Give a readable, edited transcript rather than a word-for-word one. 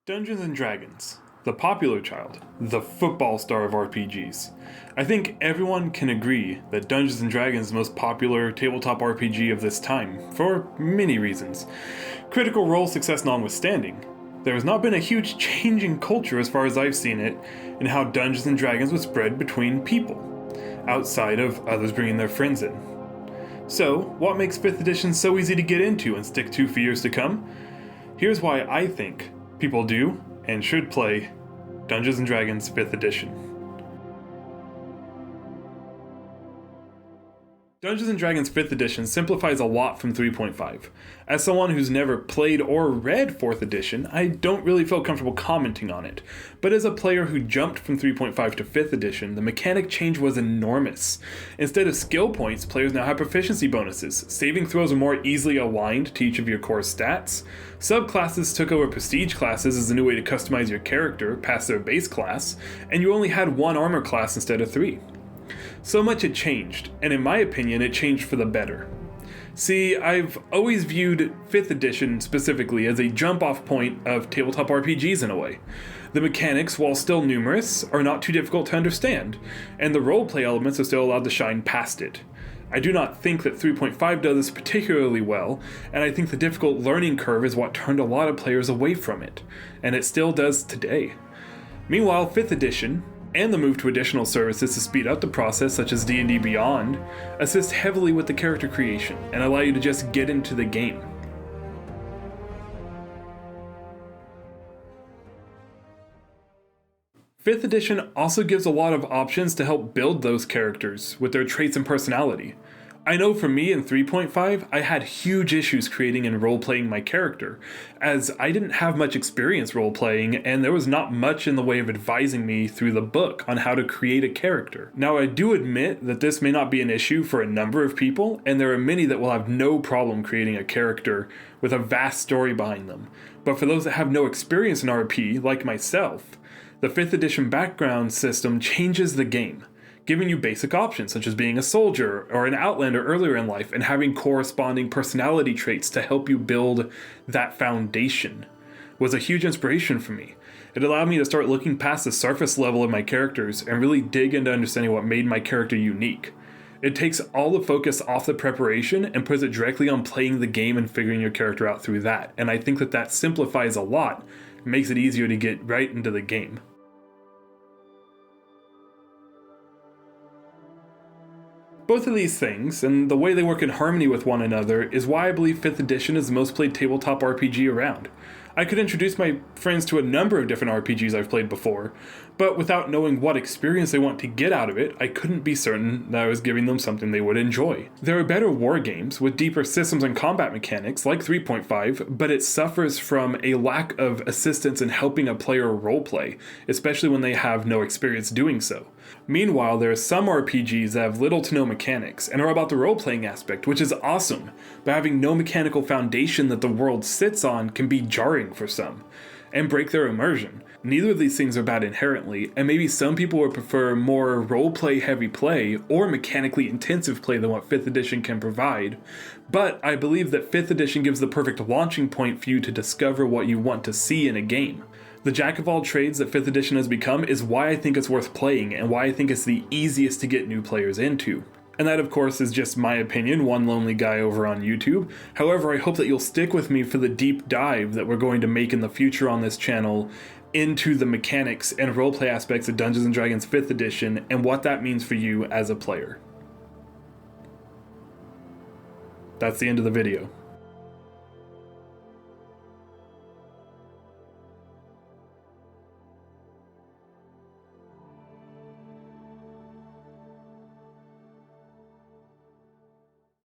Dungeons and Dragons, the popular child, the football star of RPGs. I think everyone can agree that Dungeons and Dragons is the most popular tabletop RPG of this time, for many reasons. Critical Role success notwithstanding, there has not been a huge change in culture as far as I've seen it in how Dungeons and Dragons was spread between people, outside of others bringing their friends in. So, what makes 5th edition so easy to get into and stick to for years to come? Here's why I think people do and should play Dungeons & Dragons 5th edition. Dungeons & Dragons 5th edition simplifies a lot from 3.5. As someone who's never played or read 4th edition, I don't really feel comfortable commenting on it. But as a player who jumped from 3.5 to 5th edition, the mechanic change was enormous. Instead of skill points, players now have proficiency bonuses. Saving throws are more easily aligned to each of your core stats. Subclasses took over prestige classes as a new way to customize your character past their base class, and you only had one armor class instead of 3. So much had changed, and in my opinion, it changed for the better. See, I've always viewed 5th edition specifically as a jump-off point of tabletop RPGs in a way. The mechanics, while still numerous, are not too difficult to understand, and the roleplay elements are still allowed to shine past it. I do not think that 3.5 does this particularly well, and I think the difficult learning curve is what turned a lot of players away from it, and it still does today. Meanwhile, 5th edition, and the move to additional services to speed up the process such as D&D Beyond, assist heavily with the character creation and allow you to just get into the game. Fifth edition also gives a lot of options to help build those characters with their traits and personality. I know for me in 3.5, I had huge issues creating and role-playing my character, as I didn't have much experience role-playing and there was not much in the way of advising me through the book on how to create a character. Now I do admit that this may not be an issue for a number of people, and there are many that will have no problem creating a character with a vast story behind them. But for those that have no experience in RP, like myself, the 5th edition background system changes the game, giving you basic options such as being a soldier or an outlander earlier in life and having corresponding personality traits to help you build that foundation was a huge inspiration for me. It allowed me to start looking past the surface level of my characters and really dig into understanding what made my character unique. It takes all the focus off the preparation and puts it directly on playing the game and figuring your character out through that, and I think that simplifies a lot, makes it easier to get right into the game. Both of these things, and the way they work in harmony with one another, is why I believe 5th edition is the most played tabletop RPG around. I could introduce my friends to a number of different RPGs I've played before, but without knowing what experience they want to get out of it, I couldn't be certain that I was giving them something they would enjoy. There are better war games with deeper systems and combat mechanics, like 3.5, but it suffers from a lack of assistance in helping a player roleplay, especially when they have no experience doing so. Meanwhile, there are some RPGs that have little to no mechanics and are about the role-playing aspect, which is awesome, but having no mechanical foundation that the world sits on can be jarring for some, and break their immersion. Neither of these things are bad inherently, and maybe some people would prefer more role-play heavy play or mechanically intensive play than what 5th edition can provide, but I believe that 5th edition gives the perfect launching point for you to discover what you want to see in a game. The jack of all trades that 5th edition has become is why I think it's worth playing and why I think it's the easiest to get new players into. And that of course is just my opinion, one lonely guy over on YouTube. However, I hope that you'll stick with me for the deep dive that we're going to make in the future on this channel into the mechanics and roleplay aspects of Dungeons & Dragons 5th edition and what that means for you as a player. That's the end of the video.